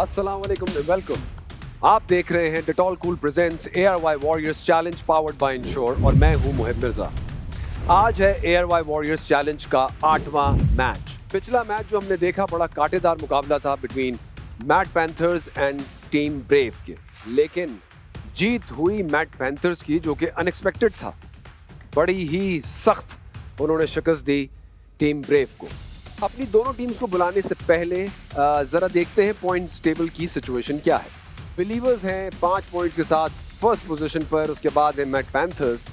अस्सलाम वालेकुम and welcome. आप देख रहे हैं Dettol cool presents ARY warriors challenge powered by ensure और मैं हूं मुहिब मिर्जा। आज है ARY वॉरियर्स चैलेंज का 8वां मैच। पिछला मैच जो हमने देखा बड़ा कांटेदार मुकाबला था between Matt Panthers and Team Brave के, लेकिन जीत हुई मैट पैंथर्स की, जो कि अनएक्सपेक्टेड था। बड़ी ही सख्त उन्होंने शिकस्त दी टीम ब्रेव को। अपनी दोनों टीम्स को बुलाने से पहले जरा देखते हैं पॉइंट्स टेबल की सिचुएशन क्या है। बिलीवर्स हैं 5 पॉइंट्स के साथ फर्स्ट पोजीशन पर, उसके बाद है मैट पैंथर्स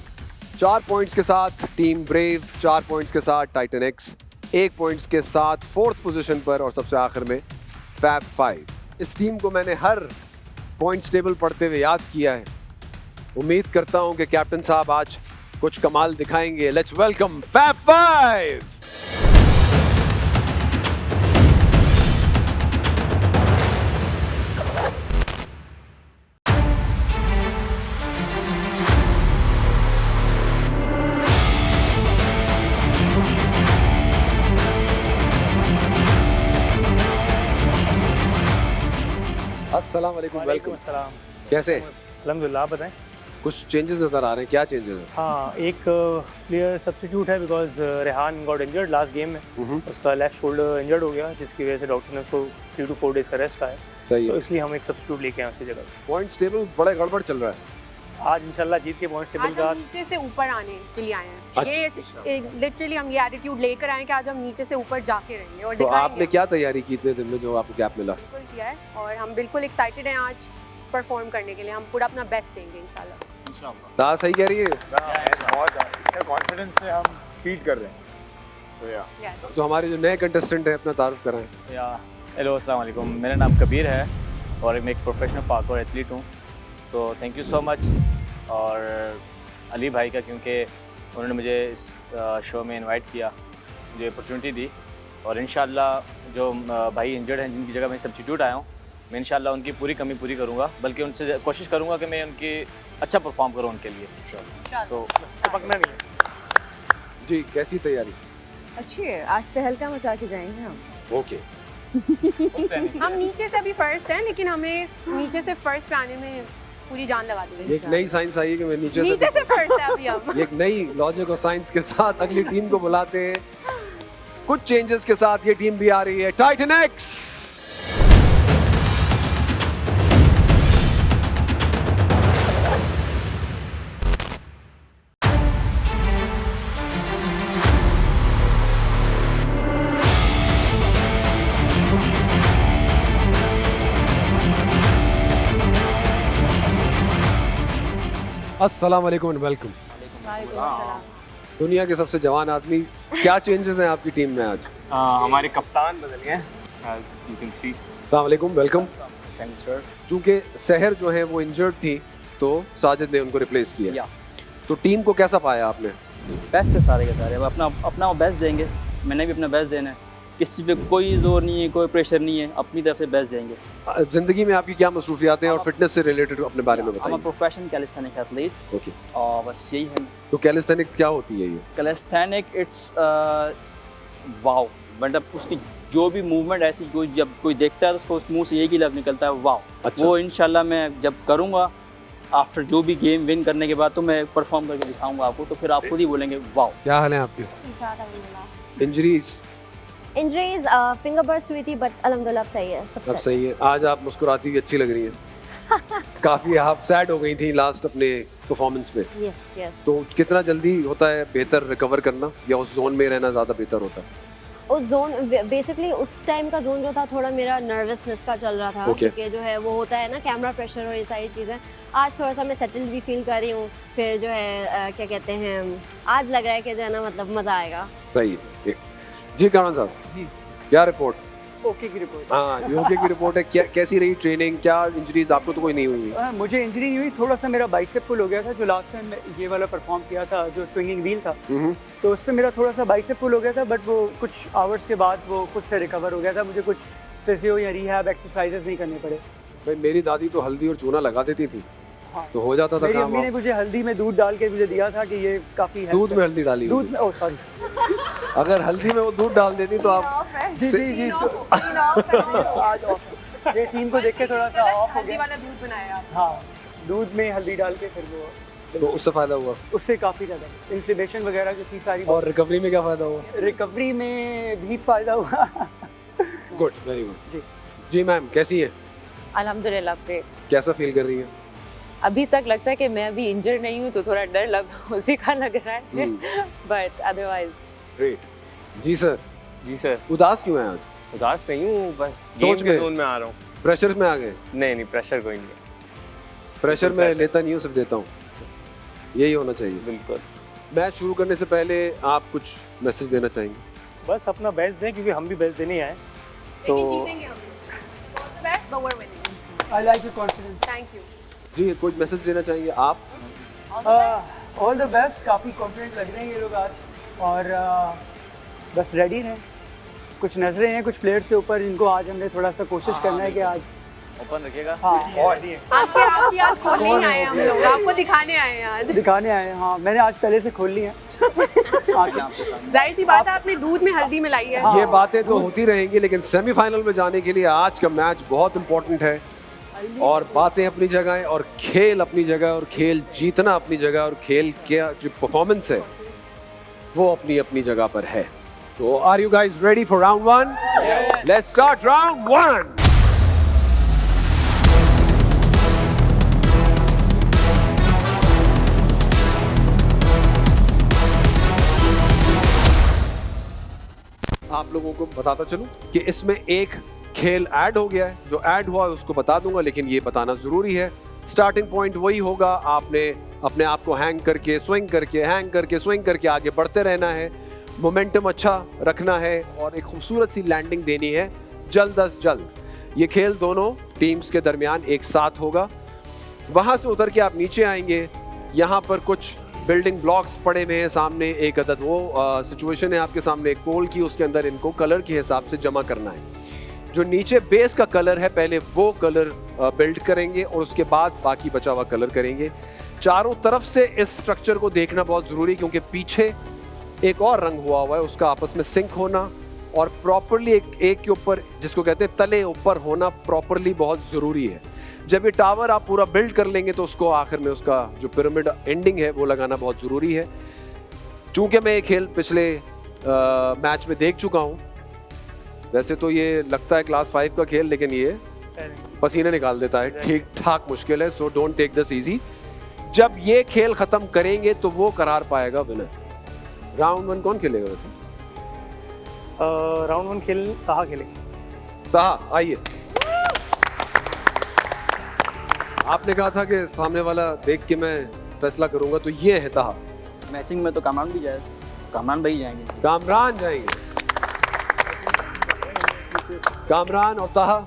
4 पॉइंट्स के साथ, टीम ब्रेव 4 पॉइंट्स के साथ, टाइटन एक्स 1 पॉइंट्स के साथ फोर्थ पोजीशन पर, और सबसे आखिर में फैब 5। इस टीम को मैंने हर पॉइंट्स टेबल पढ़ते हुए याद किया है। उम्मीद करता हूं कि कैप्टन साहब आज कुछ कमाल दिखाएंगे। Let's welcome Fab 5। अस्सलाम वालेकुम, वेलकम। अस्सलाम। कैसे? अल्हम्दुलिल्लाह। आप बताएं। कुछ चेंजेस नजर आ रहे हैं, क्या चेंजेस हैं? हाँ, एक प्लेयर सब्स्टिट्यूट है because Rehan got injured last game में। उसका लेफ्ट शोल्डर इंजर्ड हो गया, जिसकी वजह से डॉक्टर ने उसको 3 to 4 डेज का रेस्ट कहा है। तो इसलिए हम एक सब्स्टिट्यूट लेके आए उसकी जगह। पॉइंट्स टेबल बड़ा गड़बड़ चल रहा है। आज इंशाल्लाह जीत के पॉइंट्स टेबल का नीचे से ऊपर आने के लिए आए हैं। ये लिटरली हम ये एटीट्यूड लेकर आए कि आज हम नीचे से ऊपर जाके रहेंगे और तो दिखाएंगे। आपने क्या तैयारी की इतने दिन में जो आपको गैप मिला? बिल्कुल किया है और हम बिल्कुल एक्साइटेड हैं आज परफॉर्म करने के लिए। हम पूरा अपना बेस्ट देंगे इंशाल्लाह। ता सही कह रही है। बहुत इसका कॉन्फिडेंस से हम फीड कर रहे हैं। सो या तो हमारे जो नए कंटेस्टेंट हैं अपना तारुफ कराएं। हेलो अस्सलाम वालेकुम, मेरा नाम कबीर है और मैं एक प्रोफेशनल पार्कोर एथलीट हूँ। So thank you so much और अली भाई का, क्योंकि उन्होंने मुझे इस शो में इनवाइट किया, मुझे अपॉर्चुनिटी दी। और इंशाल्लाह जो भाई इंजर्ड हैं जिनकी जगह मैं सब्स्टिट्यूट आया हूँ, मैं इंशाल्लाह उनकी पूरी कमी पूरी करूँगा, बल्कि उनसे कोशिश करूँगा कि मैं उनकी अच्छा परफॉर्म करूँ उनके लिए। सो चिपकना नहीं है। जी, कैसी तैयारी? अच्छी है, आज तो हल्का मचा के जाएंगे हम। ओके। हम नीचे से अभी फर्स्ट हैं, लेकिन हमें नीचे से फर्स्ट पे आने में पूरी जान लगा देंगे। एक नई साइंस आई है कि मैं नीचे से फर्स्ट है अभी हम। एक नई लॉजिक और साइंस के साथ अगली टीम को बुलाते हैं। कुछ चेंजेस के साथ ये टीम भी आ रही है, टाइटन एक्स। अस्सलाम वालेकुम एंड वेलकम। दुनिया के सबसे जवान आदमी, क्या चेंजेस हैं आपकी टीम में आज? हमारे कप्तान बदल गए as you can see। अस्सलाम वालेकुम, वेलकम। Thanks sir. चूंकि सहर जो है वो इंजर्ड थी तो साजिद ने उनको रिप्लेस किया। तो टीम को कैसा पाया आपने? बेस्ट है सारे के सारे, अब अपना बेस्ट देंगे। मैंने भी अपना बेस्ट देना है, किसी पे कोई जोर नहीं है, कोई प्रेशर नहीं है, अपनी तरफ से बेस्ट देंगे। जिंदगी में आपकी क्या मसरूफियात हैं और फिटनेस से रिलेटेड अपने बारे में हम बताइए। Professional calisthenic athlete. ओके। और बस यही है। तो कैलिस्थेनिक्स क्या होती है ये? कैलिस्थेनिक इट्स वाओ, मतलब उसकी जो भी मूवमेंट ऐसी जब कोई देखता है तो उसको मुंह से यही लफ्ज़ निकलता है वाओ। अच्छा। वो इंशाल्लाह मैं जब करूँगा आफ्टर जो भी गेम विन करने के बाद, तो मैं परफॉर्म करके दिखाऊंगा आपको, तो फिर आप खुद ही बोलेंगे वाओ। क्या हाल है आपके? इंजरीज फिंगर बर्स्ट हुई थी, बट अल्हम्दुलिल्लाह अब सही है, सब अब सही है। आज आप मुस्कुराती हुई अच्छी लग रही हैं। काफी आप सैड हो गई थी लास्ट अपने परफॉर्मेंस में। Yes yes. तो कितना जल्दी होता है बेहतर रिकवर करना, या उस जोन में रहना ज्यादा बेहतर होता है? उस जोन बेसिकली उस टाइम का जोन जो था थोड़ा मेरा नर्वसनेस का चल रहा था। Okay. क्योंकि जो है वो होता है ना कैमरा प्रेशर और ये सारी चीज़ें। आज थोड़ा सा मैं सेटल्ड भी फील कर रही हूँ। फिर जो है क्या कहते हैं, आज लग रहा है कि जो है ना मतलब मज़ा आएगा। सही है। जी कामरान साहब जी। क्या रिपोर्ट? ओके की रिपोर्ट। हाँ, ओके की रिपोर्ट है। क्या कैसी रही ट्रेनिंग? क्या इंजरीज? आपको तो कोई नहीं हुई? मुझे इंजरी हुई, थोड़ा सा मेरा बाइसेप पुल हो गया था जो लास्ट टाइम ये वाला परफॉर्म किया था, जो स्विंगिंग व्हील था, तो उस पर मेरा थोड़ा सा बाइसेप पुल हो गया था। बट वो कुछ आवर्स के बाद वो खुद से रिकवर हो गया था। मुझे कुछ फिजियो या रिहैब एक्सरसाइजेस नहीं करने पड़े। भाई मेरी दादी तो हल्दी और चूना लगा देती थी। हाँ। तो हो जाता था मेरी काम। अम्मी ने मुझे हल्दी में दूध डाल के मुझे दिया था कि ये काफ़ी दूध में हल्दी डाली दूध होगी। में, ओह सॉरी, अगर हल्दी में वो दूध डाल देती तो आप जी जी जी, तो आज ऑफ ये टीम को देख के थोड़ा सा ऑफ हो हल्दी गया। वाला दूध बनाया आप। हाँ, दूध में हल्दी डाल के फिर वो, तो उससे फायदा हुआ उससे काफ़ी ज़्यादा इन्फ्लेमेशन वगैरह जो थी सारी, और रिकवरी में क्या फायदा हुआ? रिकवरी में भी फ़ायदा हुआ। Good, very good. जी जी मैम, कैसी है? अल्हम्दुलिल्लाह ग्रेट। कैसा फील कर रही है? अभी तक लगता है कि मैं अभी इंजर नहीं हूँ तो थोड़ा डर उसी का लग रहा है, बट अदरवाइज ग्रेट। जी सर, जी सर। उदास क्यों है आज? उदास नहीं हूँ, बस सोच गेम के गए? जोन में आ रहा हूँ। प्रेशर में आ गए? नहीं प्रेशर कोई नहीं। प्रेशर बिल्कुल मैं सर। लेता नहीं हूँ, सिर्फ देता हूँ, यही होना चाहिए। बिल्कुल। मैच शुरू करने से पहले आप कुछ मैसेज देना चाहेंगे? बस अपना बेस्ट दें क्योंकि हम भी बेस्ट देने ही आए। लेकिन जीतेंगे हम। All the best, but we're winning. I like your confidence. Thank you. जी, कुछ मैसेज देना चाहेंगे आप? All the best. काफ़ी कॉन्फिडेंट लग रहे हैं ये लोग आज, और बस रेडी हैं। कुछ नजरें हैं कुछ प्लेयर्स के ऊपर, इनको आज हमने थोड़ा सा कोशिश करना है कि आज ओपन रखिएगा। हाँ आपकी आज खोलने ही आए हैं हम लोग, आपको दिखाने आए हैं आज। दिखाने आए हैं। हाँ, मैंने आज पहले से खोल ली है। जाहिर सी बात है, आपने दूध में हल्दी मिलाई है। हाँ। ये बातें तो होती रहेंगी, लेकिन सेमीफाइनल में जाने के लिए आज का मैच बहुत इंपॉर्टेंट है। और बातें अपनी जगह है, और खेल अपनी जगह, और खेल जीतना अपनी जगह, और खेल का जो परफॉर्मेंस है वो अपनी अपनी जगह पर है। तो are you guys ready for round one? Let's start round one. आप लोगों को बताता चलूं कि इसमें एक खेल ऐड हो गया है। जो ऐड हुआ है उसको बता दूंगा, लेकिन ये बताना जरूरी है। स्टार्टिंग पॉइंट वही होगा, आपने अपने आप को हैंग करके स्विंग करके हैंग करके स्विंग करके आगे बढ़ते रहना है, मोमेंटम अच्छा रखना है, और एक खूबसूरत सी लैंडिंग देनी है जल्द अज जल्द। ये खेल दोनों टीम्स के दरमियान एक साथ होगा। वहां से उतर के आप नीचे आएंगे, यहाँ पर कुछ बिल्डिंग ब्लॉक्स पड़े हुए हैं सामने, एक अदद वो सिचुएशन है आपके सामने एक पोल की, उसके अंदर इनको कलर के हिसाब से जमा करना है। जो नीचे बेस का कलर है पहले वो कलर बिल्ड करेंगे, और उसके बाद बाकी बचा हुआ कलर करेंगे। चारों तरफ से इस स्ट्रक्चर को देखना बहुत ज़रूरी है, क्योंकि पीछे एक और रंग हुआ है, उसका आपस में सिंक होना और प्रॉपरली एक के ऊपर, जिसको कहते हैं तले ऊपर होना, प्रॉपरली बहुत ज़रूरी है। जब ये टावर आप पूरा बिल्ड कर लेंगे तो उसको आखिर में उसका जो पिरामिड एंडिंग है वो लगाना बहुत ज़रूरी है। चूँकि मैं ये खेल पिछले मैच में देख चुका हूँ, वैसे तो ये लगता है क्लास 5 का खेल, लेकिन ये पसीने निकाल देता है, ठीक ठाक मुश्किल है। So don't take this easy. जब ये खेल ख़त्म करेंगे तो वो करार पाएगा विनर। राउंड वन कौन खेलेगा वैसे? राउंड वन खेल ताहा खेलेंगे। ताहा, आइए। आपने कहा था कि सामने वाला देख के मैं फैसला करूंगा, तो ये है ताहा। मैचिंग में तो कामरान भी जाए, कामरान भाई जाएंगे। कामरान जाएंगे। कामरान और ताहा।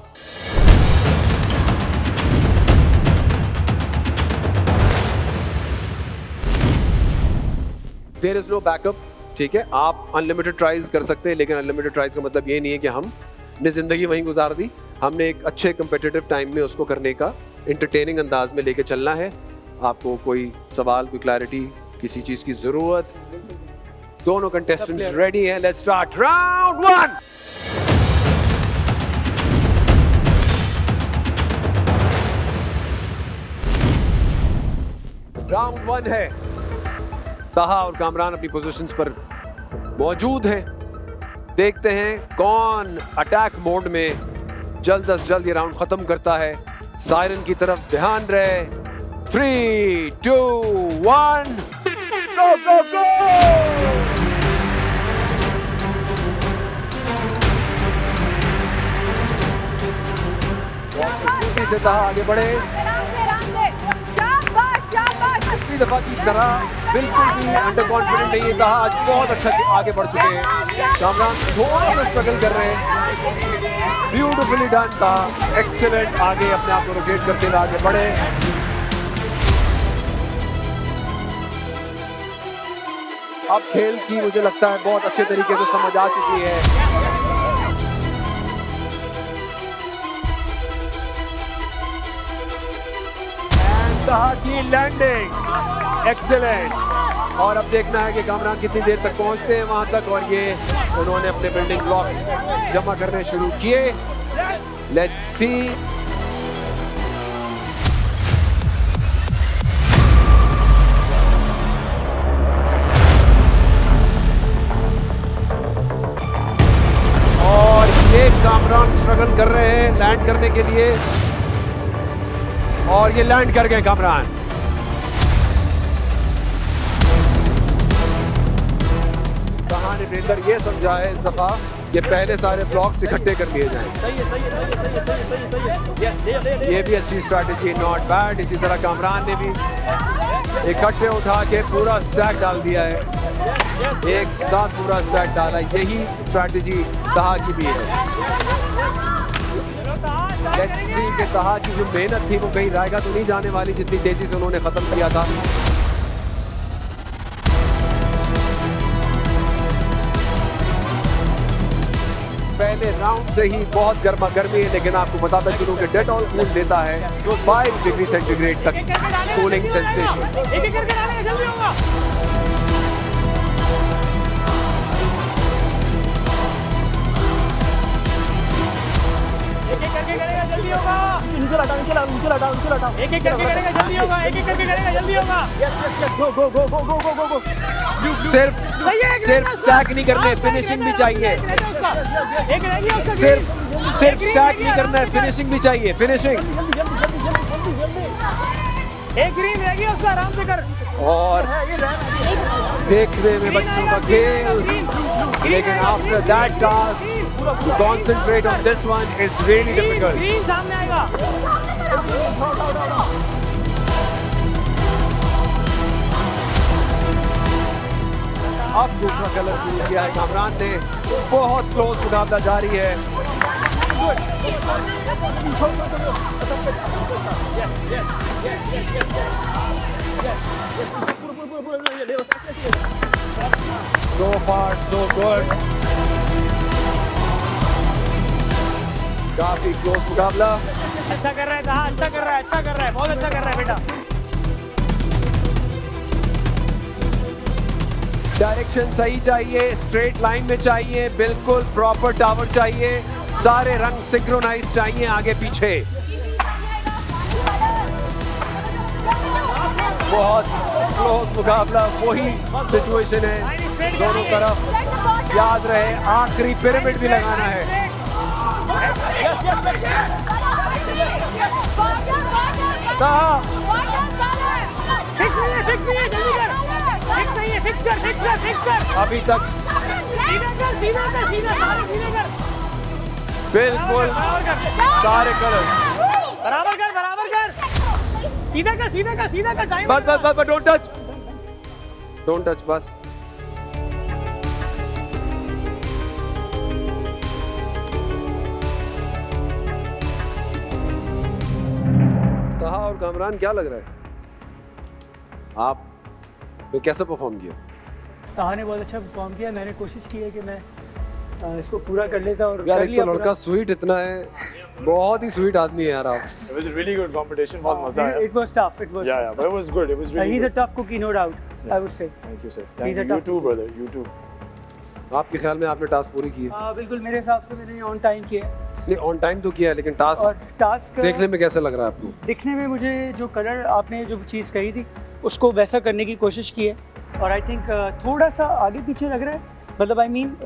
देयर इज नो बैकअप, ठीक है। आप अनलिमिटेड ट्राइज कर सकते हैं, लेकिन अनलिमिटेड ट्राइज का मतलब ये नहीं है कि हमने जिंदगी वहीं गुजार दी। हमने एक अच्छे कंपेटिटिव टाइम में उसको करने का एंटरटेनिंग अंदाज में लेके चलना है। आपको कोई सवाल, कोई क्लैरिटी, किसी चीज की जरूरत? दोनों कंटेस्टेंट्स रेडी हैं। Let's start round one. Round one है। ताहा और कामरान अपनी पोजीशंस पर मौजूद हैं। देखते हैं कौन अटैक मोड में जल्द अज जल्द ये राउंड खत्म करता है। सायरन की तरफ ध्यान रहे। 3, 2, 1, गो गो गो। खूबसूरती से ताहा आगे बढ़े। पिछली दफा की तरह बिल्कुल भी अंडर कॉन्फिडेंट नहीं है ताहा, आज बहुत अच्छा आगे बढ़ चुके हैं। कामरान थोड़ा सा स्ट्रगल कर रहे हैं। ब्यूटीफुली डन ताहा, एक्सीलेंट। आगे अपने आप को रोटेट करते हुए आगे बढ़े। अब खेल की मुझे लगता है बहुत अच्छे तरीके से समझ आ चुकी है। ताहा की लैंडिंग एक्सीलेंट। और अब देखना है कि कामरान कितनी देर तक पहुंचते हैं वहां तक। और ये उन्होंने अपने बिल्डिंग ब्लॉक्स जमा करने शुरू किए। Let's see. और ये कामरान स्ट्रगल कर रहे हैं लैंड करने के लिए, और ये लैंड कर गए कामरान। कहां ने बेहतर ये समझा है इस दफा कि पहले सारे ब्लॉक्स इकट्ठे कर लिए जाएं। सही है, सही है, सही है, सही है, सही है, सही है। यस, दे। ये भी अच्छी स्ट्रैटेजी, नॉट बैड। इसी तरह कामरान ने भी इकट्ठे उठा के पूरा स्टैक डाल दिया है, एक साथ पूरा स्टैक डाला। यही स्ट्रैटेजी तहा की भी है। लेट्स सी कि तहा की जो मेहनत थी वो कहीं रायगा तो नहीं जाने वाली, जितनी तेजी से उन्होंने खत्म किया था। पहले राउंड से ही बहुत गर्मा गर्मी है, लेकिन आपको बताता चलूं कि डेटॉल कूल देता है 5 डिग्री सेंटीग्रेड तक कूलिंग सेंसेशन। एक-एक करके डालेंगे, जल्दी होगा। एक-एक करके करेगा, जल्दी होगा। नीचे हटाओ, नीचे हटाओ, नीचे हटाओ, नीचे हटाओ। एक-एक करके करेगा, जल्दी होगा। एक-एक करके करेगा, जल्दी होगा। यस, गो। सिर्फ स्टैक नहीं करने, फिनिशिंग भी चाहिए। एक रह गया उसका। सिर्फ स्टैक नहीं करना है, फिनिशिंग भी चाहिए। फिनिशिंग एक ग्रीन रह गया उसका, आराम से कर। और देखने में बच्चों का खेल, लेकिन after that task to concentrate on this one is really difficult. Green सामने आएगा। अब दूसरा कलर चूज किया है कामरान ने। बहुत क्लोज मुकाबला जारी है। So far so good. काफी क्लोज मुकाबला। अच्छा कर रहा है कहा, अच्छा कर रहा है, अच्छा कर रहा है, बहुत अच्छा कर रहा है बेटा। डायरेक्शन सही चाहिए, स्ट्रेट लाइन में चाहिए, बिल्कुल प्रॉपर टावर चाहिए, सारे रंग सिंक्रोनाइज चाहिए आगे पीछे। बहुत क्लोज मुकाबला, वही सिचुएशन है दोनों तरफ। याद रहे आखिरी पिरामिड भी लगाना है। अभी तक बिल्कुल सारे कलर बराबर कर। सीधा कर टाइम। बस डोंट टच बस। तहा और कामरान क्या लग रहा है, आप ने कैसा परफॉर्म किया? तहा ने बहुत अच्छा परफॉर्म किया। मैंने कोशिश की है कि मैं इसको पूरा कर लेता और यार कर एक लिया तो लड़का स्वीट इतना है, बहुत ही स्वीट आदमी है यार आप। It was a really good competition, बहुत मजा आया। It was tough. It was. Yeah, but it was good. It was really He's a good. tough cookie, no doubt. I would say. Thank you, sir. He's Thank a you. You tough too, brother. You too. आपके ख्याल में आपने task पूरी की है? बिल्कुल मेरे हिसाब से मैंने ऑन टाइम किया है। नहीं ऑन टाइम तो किया है, लेकिन टास्क और टास्क देखने में कैसा लग रहा है आपको? दिखने में मुझे जो कलर आपने जो चीज़ कही थी उसको वैसा करने की कोशिश की है, और आई थिंक थोड़ा सा आगे पीछे लग रहा है, मतलब आई मीन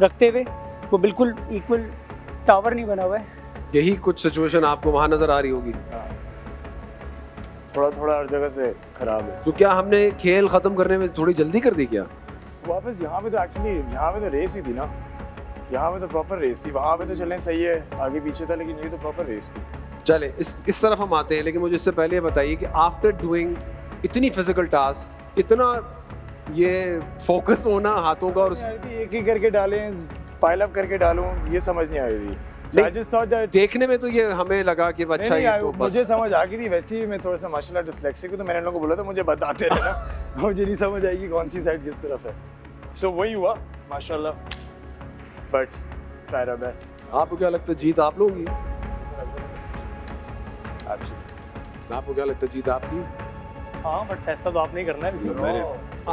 रखते हुए वो बिल्कुल इक्वल टावर नहीं बना हुआ है। यही कुछ सिचुएशन आपको वहां नजर आ रही होगी। थोड़ा हर जगह से खराब है। तो क्या हमने खेल खत्म करने में थोड़ी जल्दी कर दी क्या? वापस यहाँ पे तो एक्चुअली यहाँ पे तो रेस ही थी ना, यहाँ पे तो प्रॉपर रेस थी। वहाँ पे तो चलने सही है, आगे पीछे था, लेकिन ये तो प्रॉपर रेस थी। चले इस तरफ हम आते हैं, लेकिन मुझे इससे पहले ये बताइए कि आफ्टर डूइंग इतनी फिजिकल टास्क, इतना ये फोकस होना हाथों का, और एक ही करके डालें, पाइल अप करके डालूं, ये समझ नहीं आ रही थी। So I just thought that देखने में तो ये हमें लगा कि अच्छा नहीं, ये तो मुझे समझ आ गई थी। वैसे ही मैं थोड़ा सा माशाल्लाह डिस्लेक्सिक हूं, तो मैंने इन लोगों को बोला था मुझे बताते रहना, मुझे नहीं समझ आएगी कौन सी साइड किस तरफ है। सो वही हुआ माशाल्लाह, बट ट्राई आवर बेस्ट। आपको क्या लगता है जीत आप लोगों की? आपको क्या लगता है जीत आपकी? हाँ बट फैसला तो आपने ही करना है।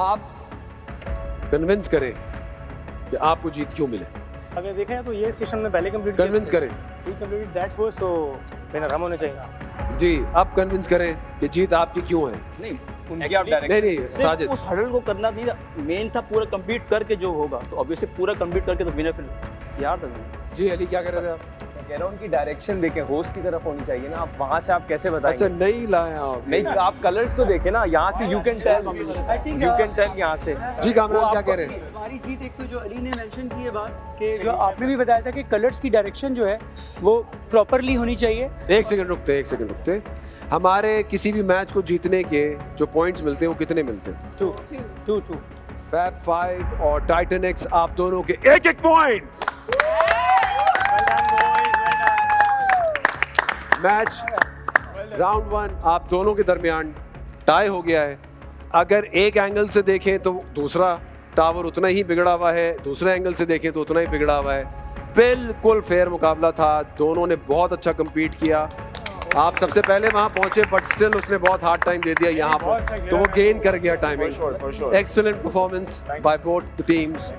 आप कन्विंस करें कि आपको जीत क्यों मिले। अगर देखा जाए तो ये सेशन में पहले कंप्लीट कन्विंस करें कंप्लीटेड दैट फर्स्ट, तो विनर हम होने चाहिए। जी, अब कन्विंस करें कि जीत आपकी क्यों है। नहीं उनकी आप डायरेक्ट नहीं सिर्फ साजिद, उस हडल को करना नहीं, मेन था पूरा कंप्लीट करके जो होगा, तो ऑब्वियसली पूरा कंप्लीट करके तो विनर फिर यार था। जी अली क्या कह रहे थे आप? कह रहा हूँ उनकी डायरेक्शन देखें, होस्ट की तरफ होनी चाहिए ना, आप वहाँ से आप कैसे बताएंगे? अच्छा नहीं लाए आप। नहीं, आप कलर्स को देखें ना, यहाँ से यू कैन टेल यहाँ से। जी कामरान क्या कह रहे हैं? हमारी जीत एक तो जो अली ने मेंशन की है बात कि जो आपने भी बताया था कि कलर्स की डायरेक्शन जो है वो प्रॉपरली होनी चाहिए। एक सेकंड रुकते। हमारे किसी भी मैच को जीतने के जो पॉइंट्स मिलते हैं वो कितने मिलते हैं? 2 फैब 5 और टाइटन एक्स आप दोनों के एक पॉइंट्स। मैच राउंड 1 आप दोनों के दरमियान टाई हो गया है। अगर एक एंगल से देखें तो दूसरा टावर उतना ही बिगड़ा हुआ है, दूसरे एंगल से देखें तो उतना ही बिगड़ा हुआ है। बिल्कुल फेयर मुकाबला था, दोनों ने बहुत अच्छा compete किया। आप सबसे पहले वहां पहुंचे बट स्टिल उसने बहुत हार्ड टाइम दे दिया यहाँ पर, तो वो गेन कर गया timing. Excellent performance by both the teams.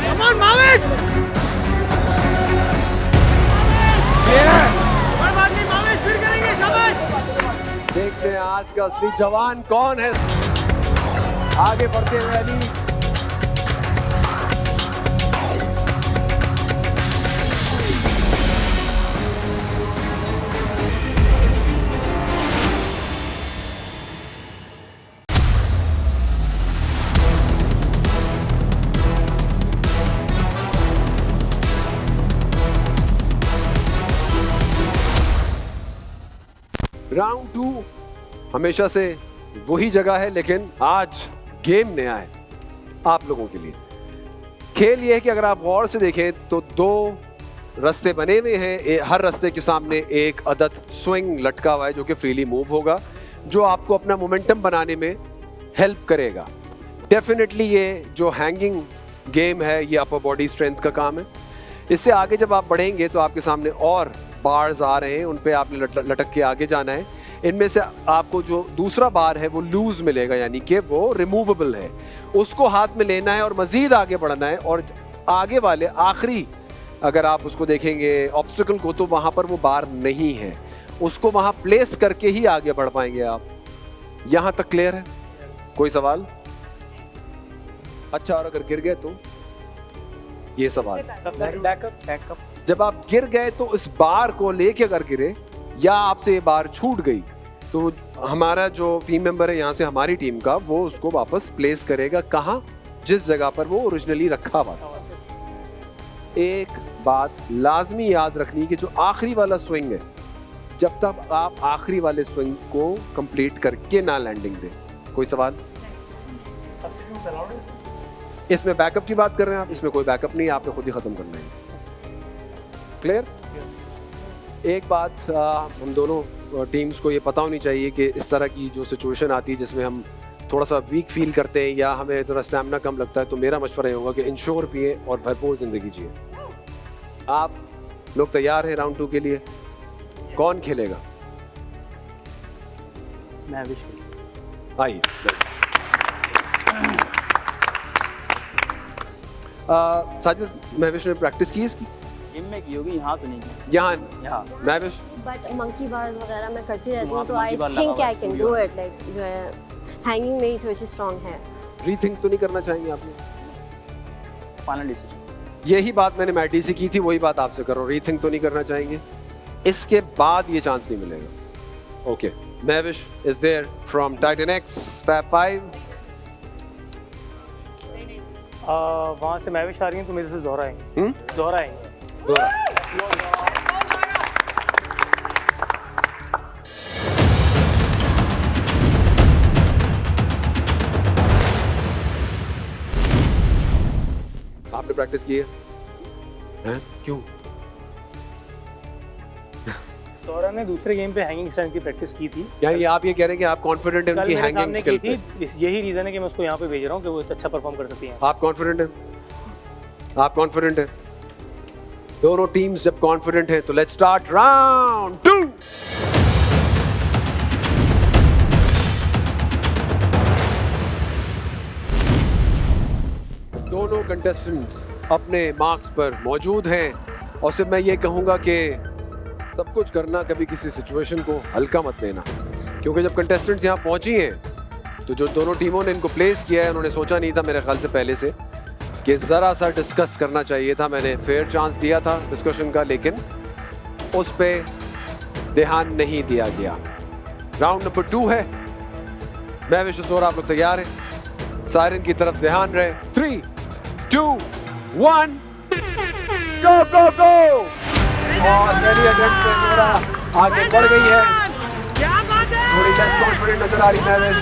Come on, Mavish! कोई बात नहीं माविश, फिर करेंगे, शाबाश। देखते हैं आज का असली जवान कौन है। आगे बढ़ते हुए अली। राउंड 2 हमेशा से वही जगह है, लेकिन आज गेम नया है आप लोगों के लिए। खेल ये है कि अगर आप गौर से देखें तो 2 रास्ते बने हुए हैं। हर रास्ते के सामने एक अदद स्विंग लटका हुआ है जो कि फ्रीली मूव होगा, जो आपको अपना मोमेंटम बनाने में हेल्प करेगा। डेफिनेटली ये जो हैंगिंग गेम है ये अपर बॉडी स्ट्रेंथ का काम है। इससे आगे जब आप बढ़ेंगे तो आपके सामने और बार्स आ रहे हैं, उन पे आपने लटक के आगे जाना है। इनमें से आपको जो दूसरा बार है वो लूज मिलेगा, यानी कि वो रिमूवेबल है, उसको हाथ में लेना है और मजीद आगे बढ़ना है। और आगे वाले आखिरी अगर आप उसको देखेंगे ऑब्स्टिकल को, तो वहाँ पर वो बार नहीं है, उसको वहाँ प्लेस करके ही आगे बढ़ पाएंगे आप। यहाँ तक क्लियर है? कोई सवाल? अच्छा, और अगर गिर गए तो ये सवाल। बैकअप जब आप गिर गए तो इस बार को लेके अगर गिरे या आपसे ये बार छूट गई तो हमारा जो टीम मेंबर है यहाँ से हमारी टीम का, वो उसको वापस प्लेस करेगा कहाँ? जिस जगह पर वो ओरिजिनली रखा हुआ था। एक बात लाजमी याद रखनी कि जो आखिरी वाला स्विंग है, जब तक आप आखिरी वाले स्विंग को कंप्लीट करके ना लैंडिंग दें। कोई सवाल? इसमें बैकअप की बात कर रहे हैं आप? इसमें कोई बैकअप नहीं है, आपने खुद ही खत्म करना है। क्लियर? एक बात हम दोनों टीम्स को ये पता होनी चाहिए कि इस तरह की जो सिचुएशन आती है जिसमें हम थोड़ा सा वीक फील करते हैं या हमें थोड़ा स्टैमिना कम लगता है, तो मेरा मशवरा ये होगा कि इंश्योर पिए और भरपूर ज़िंदगी जिए। आप लोग तैयार हैं राउंड 2 के लिए? कौन खेलेगा? मैं विश आइए। साजिद, महविश ने प्रैक्टिस की इसकी? जिम में की होगी, यहाँ तो नहीं की। यहाँ महविश? बट मंकी बार्स वगैरह मैं करती रहती हूँ, वहाँ तो monkey आई bar लगा थिंक हुआ आई है, कैन studio डू में। इट। लाइक जो है हैंगिंग में ही थोड़ी सी स्ट्रांग है। रीथिंक तो नहीं करना चाहेंगे आपने? Final decision. यही बात मैंने मैडी से की थी, वही बात आपसे कर रहा हूँ। रीथिंक तो नहीं करना चाहेंगे, इसके बाद ये चांस नहीं मिलेगा। Okay, Mahvish is there from Titan X Fab 5। वहाँ से महविश आ रही हैं तो मेरे से ज़ोहरा आएंगे। ज़ोहरा आएंगे। आपने प्रैक्टिस की है? हैं? क्यों? ज़ोहरा ने दूसरे गेम पे हैंगिंग स्टैंड की प्रैक्टिस की थी। यानी आप ये कह रहे हैं कि आप कॉन्फिडेंट हैं कल उनकी मेरे हैंगिंग सामने स्किल की पे? थी, यही रीज़न है कि मैं उसको यहाँ पे भेज रहा हूँ कि वो अच्छा परफॉर्म कर सकती हैं। आप कॉन्फिडेंट हैं? आप कॉन्फिडेंट हैं? दोनों टीम्स जब कॉन्फिडेंट हैं तो लेट्स स्टार्ट राउंड 2। दोनों कंटेस्टेंट्स अपने मार्क्स पर मौजूद हैं और सिर्फ मैं ये कहूँगा कि सब कुछ करना, कभी किसी सिचुएशन को हल्का मत लेना, क्योंकि जब कंटेस्टेंट्स यहाँ पहुँची हैं तो जो दोनों टीमों ने इनको प्लेस किया है उन्होंने सोचा नहीं था मेरे ख्याल से पहले से कि ज़रा सा डिस्कस करना चाहिए था। मैंने फेयर चांस दिया था डिस्कशन का, लेकिन उस पर ध्यान नहीं दिया गया। राउंड नंबर 2 है। महविश और ज़ोहरा, आप लोग तैयार हैं? सायरन की तरफ ध्यान रहे। 3, 2, 1 गो गो गो। और पहली अटेम्प्ट में ज़ोहरा आगे बढ़ गई है। थोड़ी लेस कॉन्फिडेंट नजर आ रही महविश।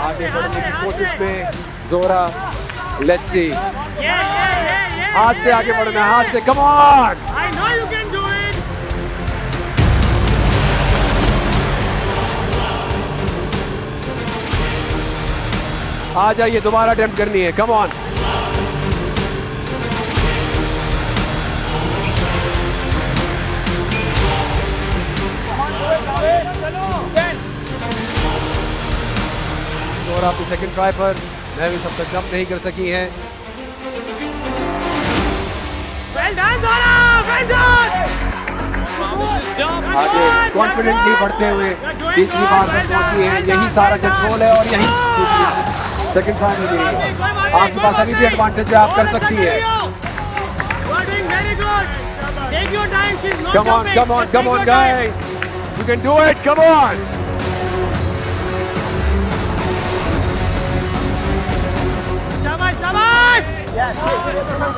आगे बढ़ने की कोशिश में ज़ोहरा। लेट्स सी, हाथ से आगे बढ़ना, हाथ से, कम ऑन। आ जाइए, दोबारा अटेम्प्ट करनी है, कम ऑन। और आपकी सेकंड ट्राई पर मैं भी सब तक जंप नहीं कर सकी हैं। आगे कॉन्फिडेंटली बढ़ते हुए तीसरी बार तक पहुंची है। यही सारा कंट्रोल है और यही सेकंड ट्राई में भी आपके पास अभी भी एडवांटेज है, आप कर सकती है। Come on, come on, come on guys, you can do it, come on.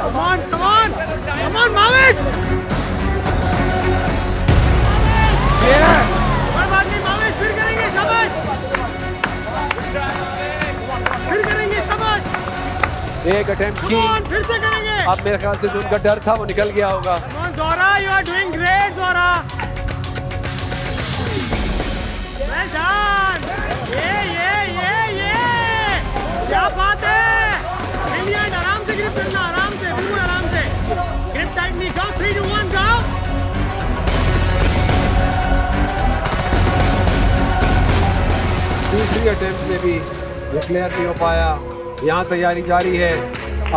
Come on, come on, come on, Mavish! Yeah! कोई बात नहीं माविश, फिर करेंगे, शाबाश! फिर करेंगे, शाबाश! एक अटेम्प्ट की, फिर से करेंगे। अब मेरे ख्याल से जो उनका डर था वो निकल गया होगा। Come on, Zohra, you are doing great, Zohra! Well done! ये! क्या बात है! Brilliant, आराम से ग्रिप करना, आराम से, बिल्कुल आराम से। Grip tightly, go 3, 2, 1, go! दूसरी अटेम्प्ट में भी वो क्लियर नहीं हो पाया। यहाँ तैयारी जारी है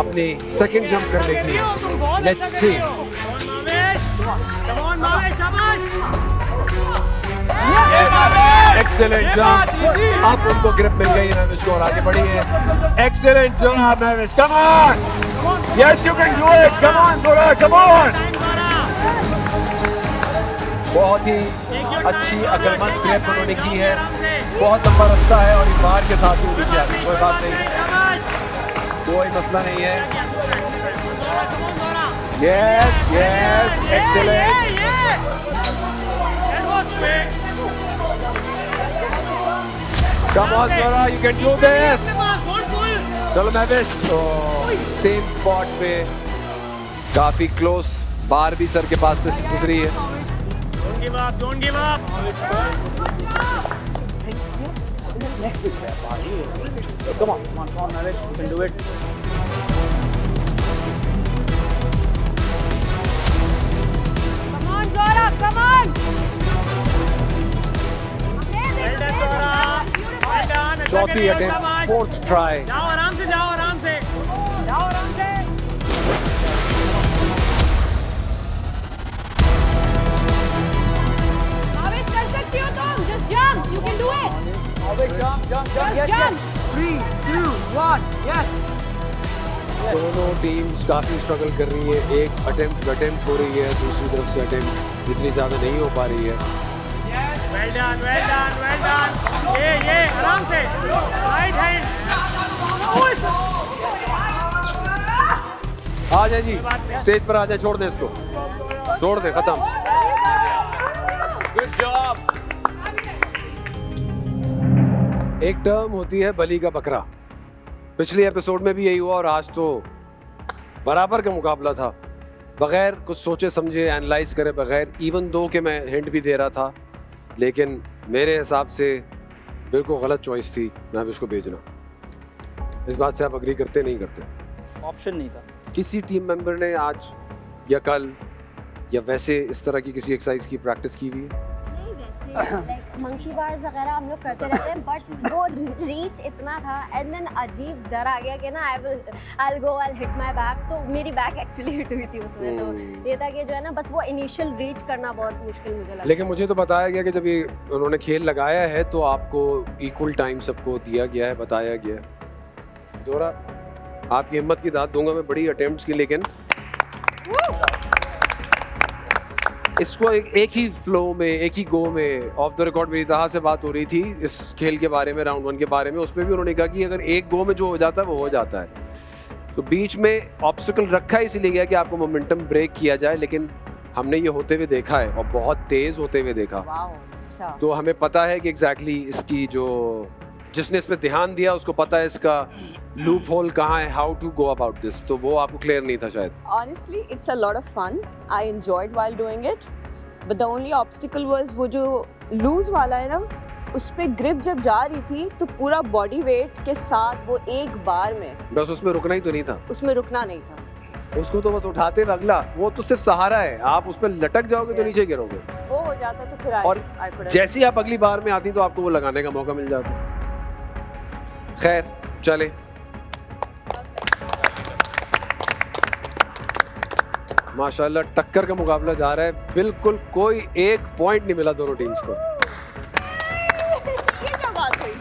अपनी सेकंड जंप करने की। Let's see. Come on, Mavish, शाबाश! Excellent jump. अब उनको ग्रिप मिल गई, महविश को और आगे बढ़ी है। Excellent jump Mahvish, come on, yes you can do it, come on Zohra, come on. बहुत ही अच्छी अकलमंद ग्रिप उन्होंने की है। बहुत लंबा रास्ता है और इस बार के साथ ही नीचे आती, कोई बात नहीं, कोई मसला नहीं है। Yes yes, excellent. Come on, Zohra, you can do this. चलो महविश, तो सेम स्पॉट पे काफी क्लोज, बार भी सर के पास से गुजरी है। Don't give up, don't give up. Come on, Mavish, you can do it. Come on, Zohra, come on. Well done, Zohra. Well done. चौथी अटेम्प्ट, फोर्थ ट्राई। जाओ आराम से, जाओ आराम से, जाओ आराम से। माविश कर सकती हो तुम, just jump, you can do it. Jump, Just jump. 3, 2, 1, yes. दोनों टीम्स काफी स्ट्रगल कर रही है। एक अटेम्प्ट हो रही है, दूसरी तरफ से अटेम्प्ट इतनी ज्यादा नहीं हो पा रही है। Well done, well done, well done. ये आराम से, right hand. आ जाए जी, स्टेज पर आ जाए, छोड़ दे इसको, छोड़ दे, खत्म। Good job. एक टर्म होती है बली का बकरा। पिछले एपिसोड में भी यही हुआ और आज तो बराबर का मुकाबला था। बगैर कुछ सोचे समझे, एनालाइज करे बगैर, इवन दो के मैं हिंट भी दे रहा था, लेकिन मेरे हिसाब से बिल्कुल गलत चॉइस थी महविश को भेजना। इस बात से आप अग्री करते नहीं करते? ऑप्शन नहीं था। किसी टीम मेंबर ने आज या कल या वैसे इस तरह की किसी एक्सरसाइज की प्रैक्टिस की हुई है? नहीं, वैसे लाइक मंकी बार्स वगैरह हम लोग करते रहते हैं, बट वो रीच इतना था एंड देन अजीब डर आ गया कि ना I will hit my back, तो मेरी बैक एक्चुअली हिट हुई थी उसमें। तो ये था कि जो है ना बस वो इनिशियल रीच करना बहुत मुश्किल मुझे लगा। लेकिन मुझे तो बताया गया कि जब ये उन्होंने खेल लगाया है तो आपको इक्वल टाइम सबको दिया गया है, बताया गया है। जोरा, आपकी हिम्मत की दाद दूंगा मैं बड़ी अटेम्प्ट्स की, लेकिन इसको एक ही फ्लो में, एक ही गो में ऑफ द रिकॉर्ड मेरी तहा से बात हो रही थी इस खेल के बारे में, राउंड 1 के बारे में। उसमें भी उन्होंने कहा कि अगर एक गो में जो हो जाता है वो हो जाता है। तो बीच में ऑब्स्टिकल रखा इसलिए गया कि आपको मोमेंटम ब्रेक किया जाए, लेकिन हमने ये होते हुए देखा है और बहुत तेज होते हुए देखा। अच्छा। तो हमें पता है कि एग्जैक्टली इसकी जो जिसने इस पे ध्यान दिया उसको पता है इसका लूप होल कहाँ है, how to go about this. तो वो आपको क्लियर नहीं था शायद। Honestly, it's a lot of fun. I enjoyed while doing it. But the only obstacle was वो जो लूज वाला है ना, उस पे ग्रिप जब जा रही थी तो पूरा बॉडी वेट के साथ वो एक बार में, बस उसमें रुकना ही तो नहीं था। उसमें रुकना नहीं था। उसको तो बस उठाते हुए अगला, वो तो सिर्फ सहारा है। आप उस पर लटक जाओगे तो नीचे गिरोगे। वो हो जाता तो फिर और जैसे ही आप अगली बार में आती तो आपको वो लगाने का मौका मिल जाता। खैर चले, माशाल्लाह टक्कर का मुकाबला जा रहा है। बिल्कुल कोई एक पॉइंट नहीं मिला दोनों टीम्स को। ये क्या बात हुई?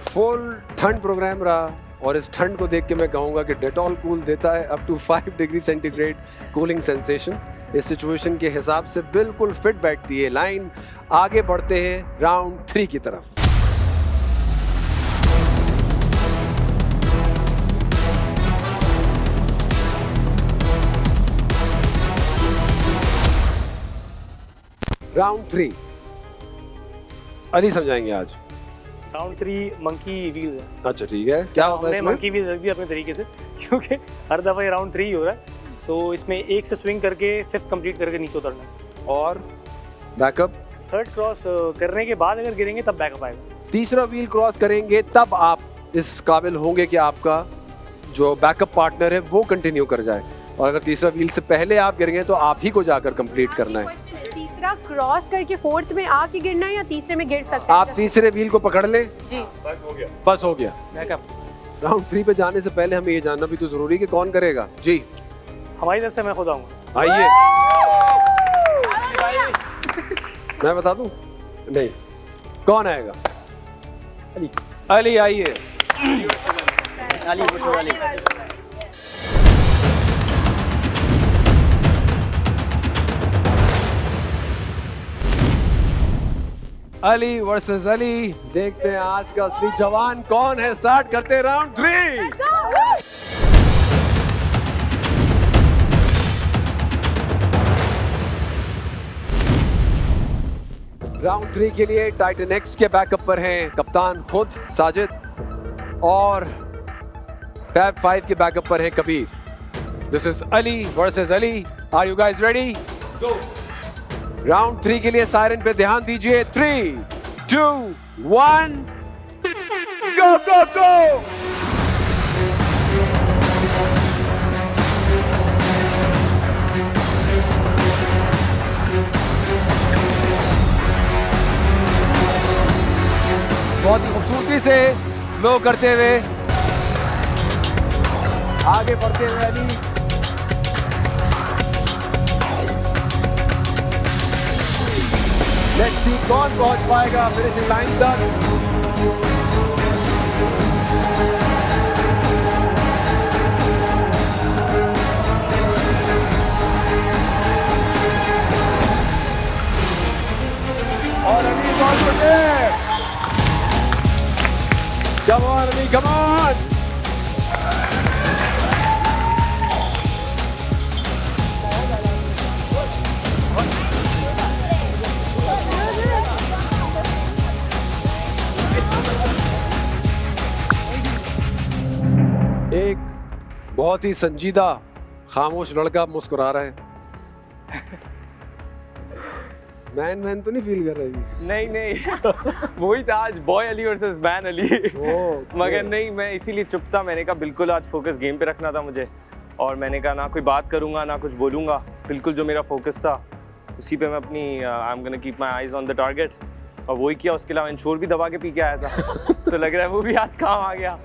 फुल ठंड प्रोग्राम रहा और इस ठंड को देख के मैं कहूंगा कि डेटॉल कूल देता है up to 5 degree centigrade cooling sensation. इस सिचुएशन के हिसाब से बिल्कुल फिट बैठती है लाइन। आगे बढ़ते हैं राउंड 3 की तरफ। राउंड 3 अली समझाएंगे आज। राउंड 3 मंकी व्हील है। अच्छा ठीक है, क्या होगा हमने इसमें? मंकी व्हील रख दिया अपने तरीके से, क्योंकि हर दफा ये राउंड 3 ही हो रहा है। सो इसमें एक से स्विंग करके 5th कंप्लीट करके नीचे उतरना है और बैकअप 3rd क्रॉस करने के बाद अगर गिरेंगे तब बैकअप आएगा। तीसरा व्हील क्रॉस करेंगे तब आप इस काबिल होंगे कि आपका जो बैकअप पार्टनर है वो कंटिन्यू कर जाए। और अगर तीसरा व्हील से पहले आप गिरेंगे तो आप ही को जाकर कंप्लीट करना है। तीसरा क्रॉस करके 4th में आके गिरना है या तीसरे में गिर सकते हैं? आप तीसरे व्हील को पकड़ लें। जी बस हो गया, बस हो गया। बैकअप राउंड 3 पे जाने से पहले हमें ये जानना भी तो जरूरी कि कौन करेगा। जी हमारी तरफ से मैं खुद आऊँगा। आइए, मैं बता दूं? नहीं, कौन आएगा? अली। अली आइए। अली बुशोर अली। अली वर्सेस अली, देखते हैं आज का असली जवान कौन है। स्टार्ट करते हैं राउंड 3। राउंड 3 के लिए टाइटन एक्स के बैकअप पर हैं कप्तान खुद साजिद और टैब 5 के बैकअप पर है Kabir. This is Ali versus Ali. Are you guys ready? Go. Round 3 के लिए सायरन पे ध्यान दीजिए। 3, 2, 1 गो गो गो। बहुत ही खूबसूरती से फ्लो करते हुए आगे बढ़ते हुए अली लेट्स सी कौन पहुंच पाएगा फिनिशिंग लाइन तक। और अली बहुत बढ़िया। Come on, Ali, come on! एक बहुत ही संजीदा खामोश लड़का मुस्कुरा रहा है। मैन तो नहीं फील कर रही थी? नहीं नहीं वही था आज, boy Ali versus man Ali. मगर नहीं, मैं इसीलिए चुप था। मैंने कहा बिल्कुल आज फोकस गेम पे रखना था मुझे, और मैंने कहा ना कोई बात करूंगा ना कुछ बोलूंगा, बिल्कुल जो मेरा फोकस था उसी पे मैं अपनी I am gonna keep my eyes on the target, और वही किया। उसके अलावा इंश्योर भी दबा के पी के आया था तो लग रहा है वो भी आज काम आ गया।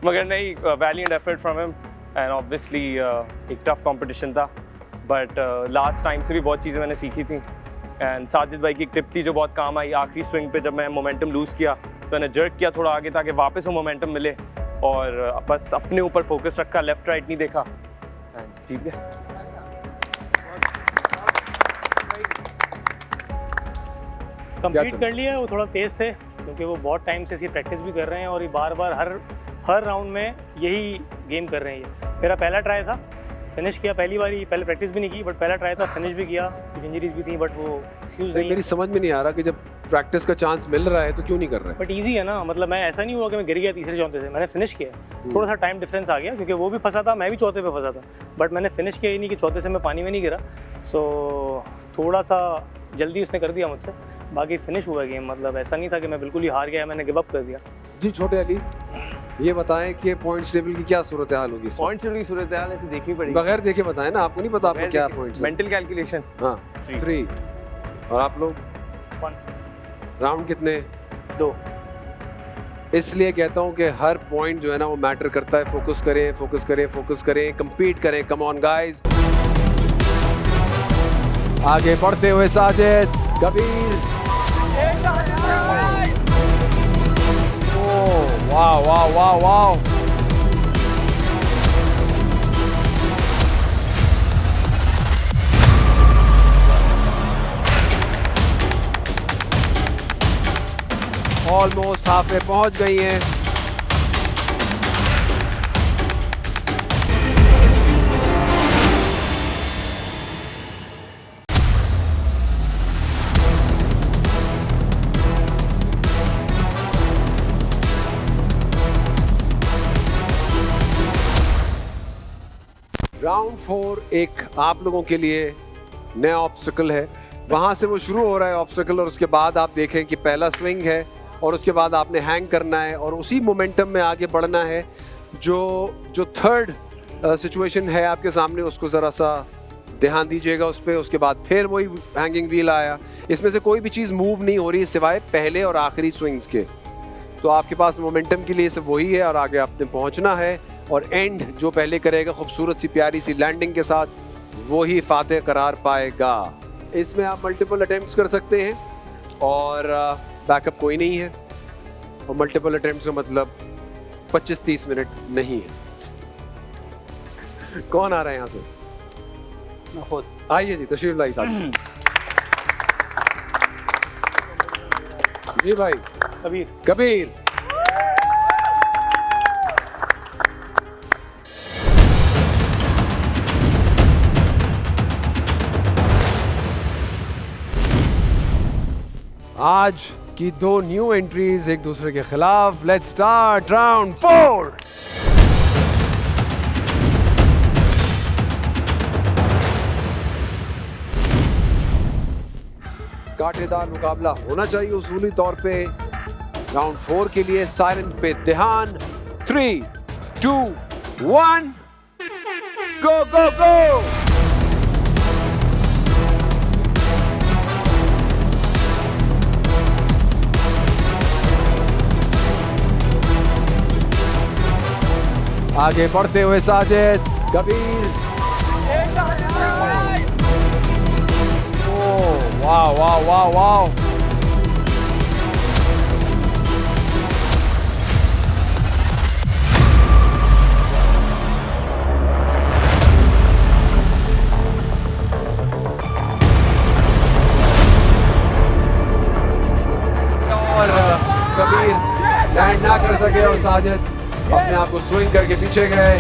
मगर नहीं, Valiant effort from him, and obviously एक टफ कंपटीशन था, बट लास्ट टाइम से भी बहुत चीज़ें मैंने सीखी थी। एंड साजिद भाई की एक टिप थी जो बहुत काम आई आखिरी स्विंग पे, जब मैं मोमेंटम लूज़ किया तो मैंने जर्क किया थोड़ा आगे ताकि वापस वो मोमेंटम मिले, और बस अपने ऊपर फोकस रखा, लेफ्ट राइट नहीं देखा, जीत गया। कंप्लीट कर लिया। वो थोड़ा तेज़ थे क्योंकि वो बहुत टाइम से इसकी प्रैक्टिस भी कर रहे हैं, और ये बार बार हर राउंड में यही गेम कर रहे हैं। ये मेरा पहला ट्राई था, फिनिश किया पहली बारी, पहले प्रैक्टिस भी नहीं की बट पहला ट्राई था, फिनिश भी किया। कुछ इंजरीज भी थी बट वो एक्सक्यूज़ नहीं। मेरी समझ में नहीं आ रहा कि जब प्रैक्टिस का चांस मिल रहा है तो क्यों नहीं कर रहे हैं? बट ईजी है ना, मतलब मैं ऐसा नहीं हुआ कि मैं गिर गया तीसरे चौथे से, मैंने फिनिश किया। थोड़ा सा टाइम डिफरेंस आ गया क्योंकि वो भी फंसा था, मैं भी चौथे पे फंसा था, बट मैंने फिनिश किया ही नहीं कि चौथे से मैं पानी में नहीं गिरा। सो थोड़ा सा जल्दी उसने कर दिया मुझसे, बाकी फिनिश हुआ गेम। मतलब ऐसा नहीं था कि मैं बिल्कुल ही हार गया, मैंने गिव अप कर दिया। जी छोटे अली, ये बताएं कि पॉइंट्स टेबल की क्या सूरत हाल होगी? पॉइंट्स टेबल की सूरत हाल ऐसे देखनी पड़ेगी, बगैर देखे बताएं ना, आपको नहीं पता आपको क्या पॉइंट्स? Mental calculation. हाँ 3। और आप लोग? 1। राउंड कितने? 2। इसलिए कहता हूँ कि हर पॉइंट जो है ना वो मैटर करता है। फोकस करें, फोकस करें, फोकस करें, compete करें। कम ऑन गाइस, आगे बढ़ते हुए साजिद, कबीर। वाह वाह वाह वाह, ऑलमोस्ट हाफ में पहुंच गई हैं। राउंड 4 एक आप लोगों के लिए नया ऑब्स्टिकल है। वहां से वो शुरू हो रहा है ऑब्स्टिकल, और उसके बाद आप देखें कि पहला स्विंग है और उसके बाद आपने हैंग करना है और उसी मोमेंटम में आगे बढ़ना है। जो थर्ड सिचुएशन है आपके सामने, उसको ज़रा सा ध्यान दीजिएगा उस पर। उसके बाद फिर वही हैंगिंग व्हील आया। इसमें से कोई भी चीज़ मूव नहीं हो रही सिवाय पहले और आखिरी स्विंग्स के। तो आपके पास मोमेंटम के लिए सिर्फ वही है और आगे आपने पहुंचना है, और एंड जो पहले करेगा खूबसूरत सी प्यारी सी लैंडिंग के साथ, वो ही फातेह करार पाएगा। इसमें आप मल्टीपल अटेम्प्ट्स कर सकते हैं और बैकअप कोई नहीं है, और मल्टीपल अटेम्प्ट्स का मतलब 25-30 मिनट नहीं है। कौन आ रहा है यहाँ से? आइए जी, तशरीफ लाई साहब। जी भाई। कबीर। आज की 2 न्यू एंट्रीज एक दूसरे के खिलाफ। Let's start round 4। कांटेदार मुकाबला होना चाहिए उसूली तौर पे। राउंड 4 के लिए साइलेंट पे ध्यान। 3, 2, 1, गो गो गो। आगे बढ़ते हुए साजिद, कबीर। वाह वाह वाह वाह। और कबीर लैंड ना कर सके और साजिद अपने आप को स्विंग करके पीछे गए।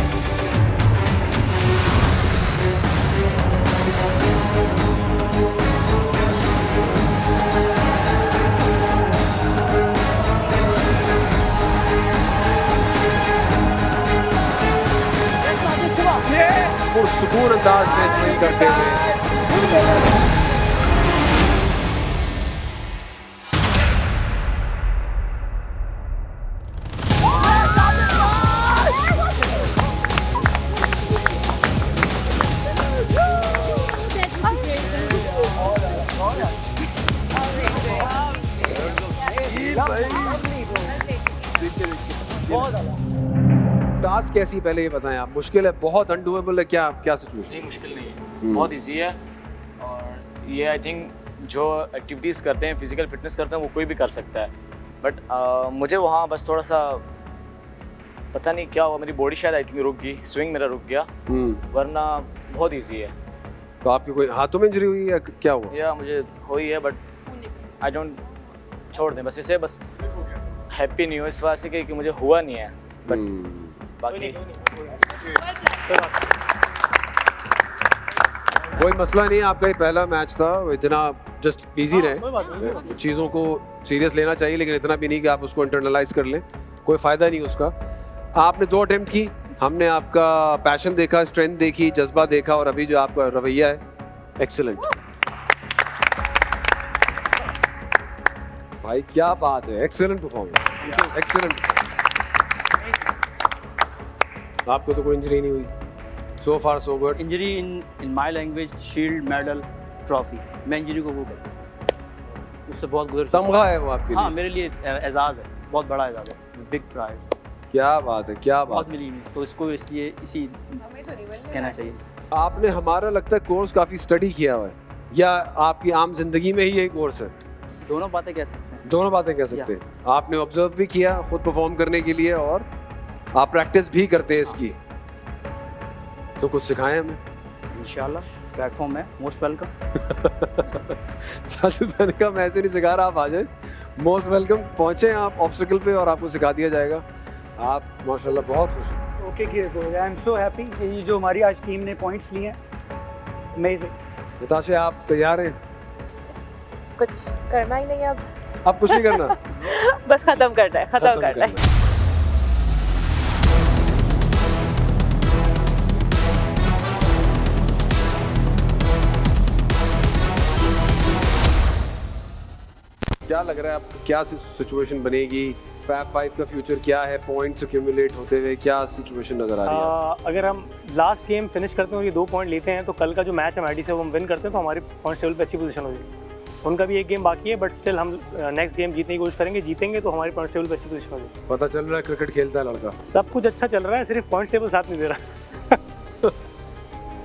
सुकून अंदाज में स्विंग करते हुए बहुत ज़्यादा। टास्क कैसी पहले ये बताएं आप, मुश्किल है, बहुत अनडूएबल है, क्या क्या सिचुएशन? नहीं, मुश्किल नहीं है, बहुत इजी है। और ये आई थिंक जो एक्टिविटीज़ करते हैं, फिजिकल फिटनेस करते हैं, वो कोई भी कर सकता है। बट मुझे वहाँ बस थोड़ा सा पता नहीं क्या हुआ, मेरी बॉडी शायद आई थिंक रुक गई, स्विंग मेरा रुक गया, वरना बहुत इजी है। तो आपकी कोई हाथों में इंजरी हुई है, क्या हुआ? या मुझे हुई है, बट आई डोंट, छोड़ दें बस इसे, बस हैप्पी नहीं हो इस वजह से कि मुझे हुआ नहीं है, बट बाकी कोई मसला नहीं है। आपका ये पहला मैच था, इतना जस्ट इजी रहे, चीज़ों को सीरियस लेना चाहिए, लेकिन इतना भी नहीं कि आप उसको इंटरनलाइज कर लें, कोई फ़ायदा नहीं उसका। आपने 2 अटेम्प्ट की, हमने आपका पैशन देखा, स्ट्रेंथ देखी, जज्बा देखा, और अभी जो आपका रवैया है, एक्सीलेंट भाई, क्या बात है, एक्सीलेंट परफॉर्मेंस, एक्सीलेंट। आपको तो कोई इंजरी नहीं हुई, so far so good. Injury in my language shield, medal, trophy, मैं इंजरी को वो कहता हूँ, उससे बहुत गुजर तमगा है वो आपके लिए। हाँ, मेरे लिए एजाज़ है, बहुत बड़ा एजाज़ है, बिग प्राइड। क्या बात है, क्या बात। बहुत मिली नहीं, तो इसको इसलिए इसी कहना चाहिए। आपने, हमारा लगता है, कोर्स काफ़ी स्टडी किया हुआ है, या आपकी आम जिंदगी में ही यही कोर्स है? दोनों बातें कह सकते हैं। दोनों बातें कह सकते हैं। आपने ऑब्जर्व भी किया खुद परफॉर्म करने के लिए, और आप प्रैक्टिस भी करते हैं इसकी, तो कुछ सिखाएं हमें इंशाल्लाह। प्लेटफॉर्म है, मोस्ट वेलकम। साजिद मैंने कहा मैं ऐसे नहीं सिखा रहा, आप आ जाए, मोस्ट वेलकम। पहुंचे आप ऑब्स्टिकल पे और आपको सिखा दिया जाएगा। आप माशाल्लाह बहुत खुश हैं। Okay Kirat, I am so happy कि ये जो हमारी आज टीम ने पॉइंट्स लिए हैं, अमेजिंग। नताशा, आप तैयार हैं? कुछ करना ही नहीं अब कुछ नहीं करना बस खत्म करना है, खत्म करना है। क्या लग रहा है आपको, क्या सिचुएशन बनेगी? फैब 5 का फ्यूचर क्या है? पॉइंट्स एक्यूमुलेट होते हुए क्या सिचुएशन नजर आ रही है? अगर हम लास्ट गेम फिनिश करते हैं और ये 2 पॉइंट लेते हैं, तो कल का जो मैच है मैडी से, वो हम विन करते हैं, तो हमारे पॉइंट टेबल पे अच्छी पोजीशन हो जाएगी। उनका भी एक गेम बाकी है, बट स्टिल हम नेक्स्ट गेम जीतने की कोशिश करेंगे, जीतेंगे तो हमारी पॉइंट टेबल पे अच्छी पोजीशन हो जाएगी। पता चल रहा है क्रिकेट खेलता है लड़का। सब कुछ अच्छा चल रहा है, सिर्फ पॉइंट टेबल साथ नहीं दे रहा।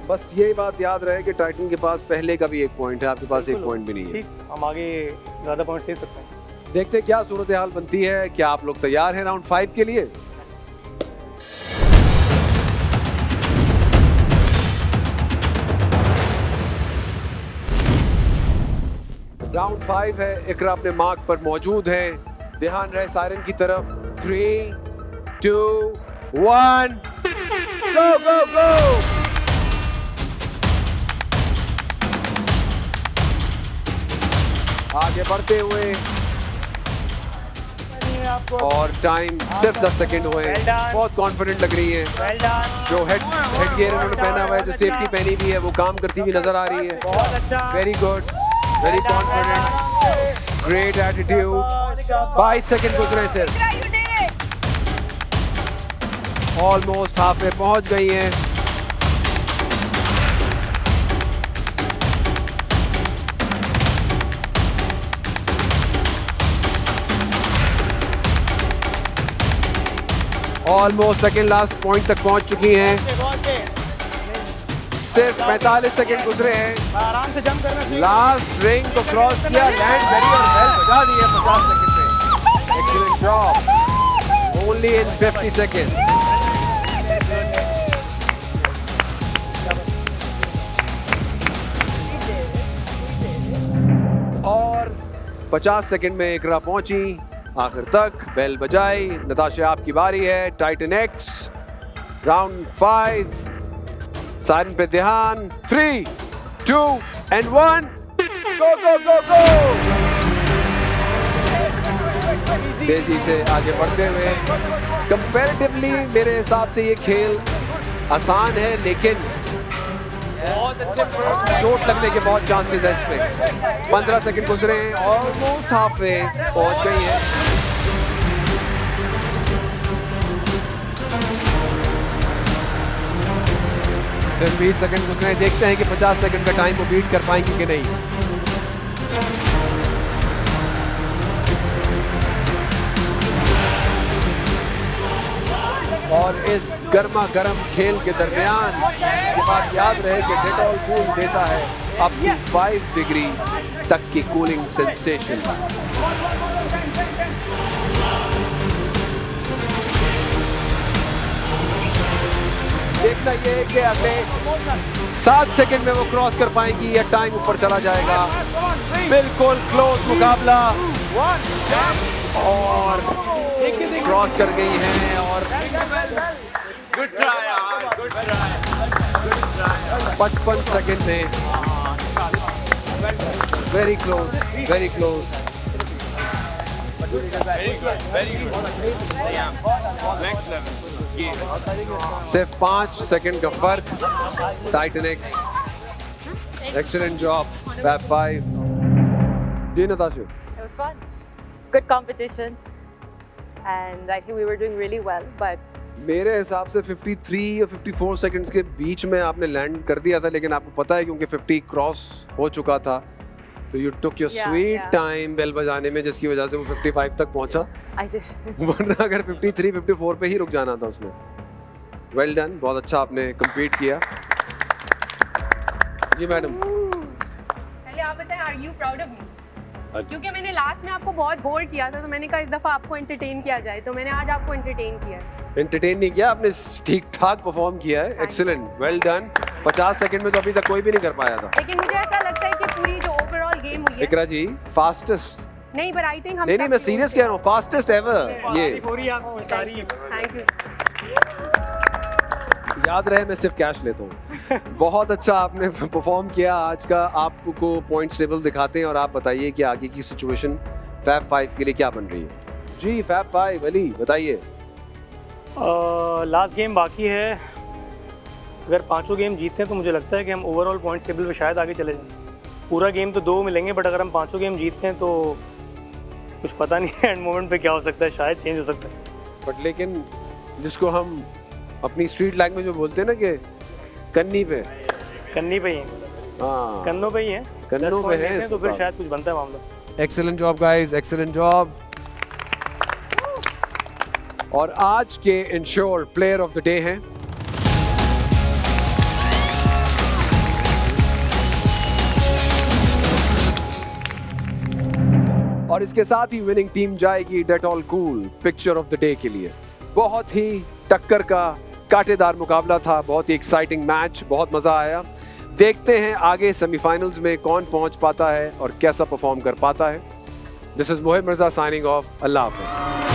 बस यही बात याद रहे कि टाइटन के पास पहले का भी 1 पॉइंट है, आपके पास 1 पॉइंट भी नहीं है। ठीक, हम आगे ज़्यादा पॉइंट्स ले सकते हैं। देखते हैं क्या सूरत हाल बनती है। क्या आप लोग तैयार हैं राउंड 5 के लिए? राउंड 5 है, इकरा अपने मार्क पर मौजूद है, ध्यान रहे सायरन की तरफ। 3, 2, 1, गो गो गो। आगे बढ़ते हुए, और टाइम सिर्फ 10 सेकंड हुए हैं। बहुत कॉन्फिडेंट लग रही है। जो हेड गियर उन्होंने पहना हुआ है, जो सेफ्टी पहनी हुई है, वो काम करती हुई नजर आ रही है। बहुत अच्छा, very good, very confident, great attitude. 22 second गुजरे सिर्फ, ऑलमोस्ट हाफ में पहुंच गई हैं। ऑलमोस्ट सेकंड लास्ट पॉइंट तक पहुंच चुकी हैं। सिर्फ 45 सेकंड गुजरे हैं। आराम से जंप करना चाहिए। लास्ट रिंग को क्रॉस किया, लैंड करी और बेल बजा दी है 50 सेकंड पे। Excellent job, only in 50 seconds. और 50 सेकंड में इकरा पहुंची आखिर तक, बेल बजाई। नताशा, आपकी बारी है। टाइटन एक्स राउंड 5, सायरन पे ध्यान। 3, 2 and 1, गो गो गो गो। तेजी से आगे बढ़ते हुए, कंपैरेटिवली मेरे हिसाब से ये खेल आसान है, लेकिन चोट लगने के बहुत चांसेस है इसमें। 15 सेकंड गुजरे हैं, ऑलमोस्ट हाफ में पहुंच गई है। सिर्फ 20 सेकंड गुजरे, देखते हैं कि 50 सेकंड का टाइम को बीट कर पाएंगे कि नहीं। और इस गर्मा गर्म खेल के दरमियान ये बात याद रहे कि डेटॉल कूल देता है अप टू 5 डिग्री तक की कूलिंग सेंसेशन। देखना ये है कि अगले 7 सेकंड में वो क्रॉस कर पाएंगी या टाइम ऊपर चला जाएगा। बिल्कुल क्लोज मुकाबला और क्रॉस कर गई हैं और गुड ट्राई यार, गुड ट्राई। 55 सेकंड में very close, very close. Very good next level. सिर्फ 5 सेकंड का फर्क। Titanics excellent job. फैब 5 जी Natasha. It was fun. Good competition. And I think we were doing really well, but मेरे हिसाब से 53 या 54 seconds के बीच में आपने लैंड कर दिया था, लेकिन आपको पता है क्योंकि 50 क्रॉस हो चुका था तो you took your sweet time bell बजाने में, जिसकी वजह से वो 55 तक पहुंचा। I did. वरना अगर 53 54 पे ही रुक जाना था उसमें। वेल डन, बहुत अच्छा आपने compete किया। जी मैडम। पहले आप बताएं, are you proud of me? क्योंकि मैंने लास्ट में आपको बहुत बोर किया था तो मैंने कहा इस दफा आपको एंटरटेन किया जाए, तो मैंने आज आपको एंटरटेन किया है। एंटरटेन नहीं किया आपने, ठीक ठाक परफॉर्म किया है। Excellent, well done. 50 सेकंड में तो अभी तक कोई भी नहीं कर पाया था। लेकिन मुझे ऐसा लगता है कि पूरी जो ओवरऑल गेम हुई है, इकरा जी फास्टेस्ट नहीं पर आई थिंक हम नहीं मैं सीरियस कह रहा हूँ, फास्टेस्ट एवर ये। Thank you. याद रहे मैं सिर्फ कैश लेता हूँ। बहुत अच्छा आपने परफॉर्म किया आज का। आपको पॉइंट्स टेबल दिखाते हैं और आप बताइए कि आगे की सिचुएशन फैब 5 के लिए क्या बन रही है। जी फैब 5 अली बताइए। लास्ट गेम बाकी है। अगर 5 गेम जीतते हैं तो मुझे लगता है कि हम ओवरऑल पॉइंट्स टेबल पे शायद आगे चले जाएं। पूरा गेम तो 2 मिलेंगे, बट अगर हम 5 गेम जीतते हैं तो कुछ पता नहीं है एंड मोमेंट पे क्या हो सकता है, शायद चेंज हो सकता है। बट लेकिन जिसको हम अपनी स्ट्रीट लैंग्वेज में बोलते हैं ना कि कन्नी पे ही है। हाँ कन्नों पे ही है, कन्नों पे है तो फिर शायद कुछ बनता है मामला। Excellent job guys, excellent job. और आज के ensure player of the day हैं और इसके साथ ही विनिंग टीम जाएगी Dettol cool picture of the day के लिए। बहुत ही टक्कर का कांटेदार मुकाबला था, बहुत ही एक्साइटिंग मैच, बहुत मजा आया। देखते हैं आगे सेमीफाइनल्स में कौन पहुंच पाता है और कैसा परफॉर्म कर पाता है। This is Mohib Mirza signing off. Allah Hafiz.